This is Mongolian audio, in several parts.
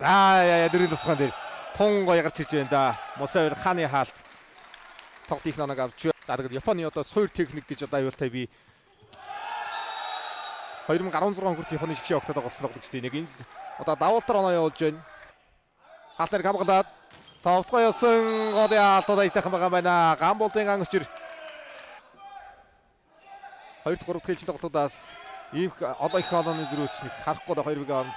дөрийн тусгаан дээр тун гоё гарч ирж байна да. Мусавир хааны хаалт тогт их нанаг авч дараг Японы одоо суур техник гэж одоо аюултай би 2016 он хүртэл Японы шигшээ огтод голсон тоглогчдын нэг энэ одоо давуултар оноо явуулж байна. Хаалт нар хамгаалаад тоглолтгоо явсан гол яалтууд айтайхан байгаа байна. Гамболтын ан өчир 2-3 дахь хэлж тоглолтуудаас ийм одоо их олонны зөрүүч нэг харахгүй да 2 бигийн хооронд.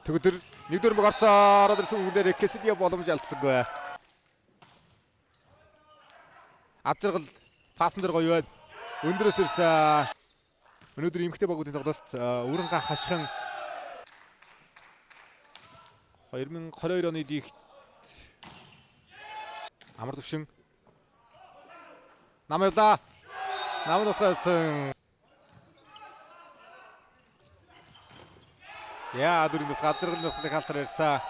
Тэгвэл нэгдүгээр мөг орцоор өдөрсөн үгээр Кэсидиа боломж алдсангүй. Азаргал пассан дээр гоё байна. Өндөрөөс ирсэн өнөөдөр эмхтэй багуудын тоглолт өрөнгө хашхан 2022 оны лигт амар төвшин намайла намын утгасан дөрөв газаргал нөхдөг халтар ирсэн.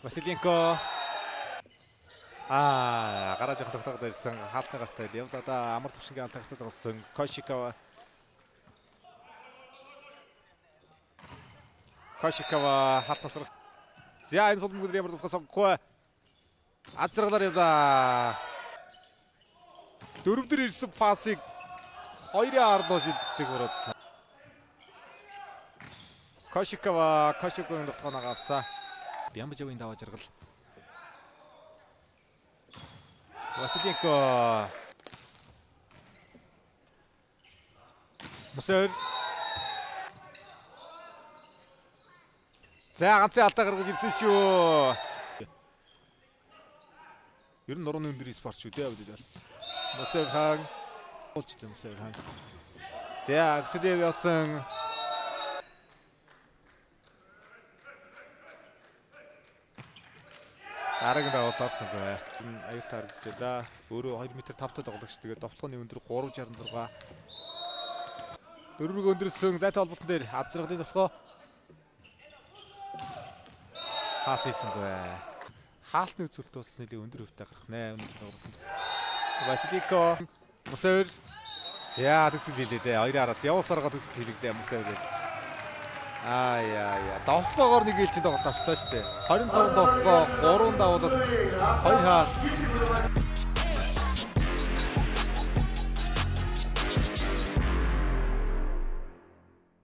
Василенко гараж тогтоогд ирсэн хаалтны гартай явлаа амар төвшингийн алт тагтад болсон Кошикава хаалтнаас гарах. Энэ сул мөнгөд ямар тусгай сонгохгүй. Азаргалаар явлаа. Дөрөвдөр ирсэн пасыг 2-ын арлуу шилдэг урагдсан. Кошиковын тогтоогоо авсан. Бямбажавын даваа жаргал. Василенко. Мусавир. Ганцхан алдаа гаргаж ирсэн шүү. Ер нь нурууны өндөр спорт шүү дээ авдаа. Мусавир хаан. Болчтой Мусавир хаан. Аксидев явсан. Араг давуулаарсан бай. Аюултай харагдаж байна. Өөрөө 2 м 5 таа тоглогч. Тэгээд довтлооны өндөр 366. Дөрвөг өндөрсөн зайтай холболтон дээр Азаргалын довтлоо. Хаалт хийсэн бай. Хаалтны үзүүлэлт бас нэлээд өндөр хөвтэй гарах нэ. Василенко Мусавир. Төсөл хийлээ дээ. 2-араас явуулсараа төсөл хийлээ Мусавир. Довтлоогоор нэг ээлжинд тоглолт авчлаа шүү дээ. 25 довтлоо 3 давуулал 2 хаалт.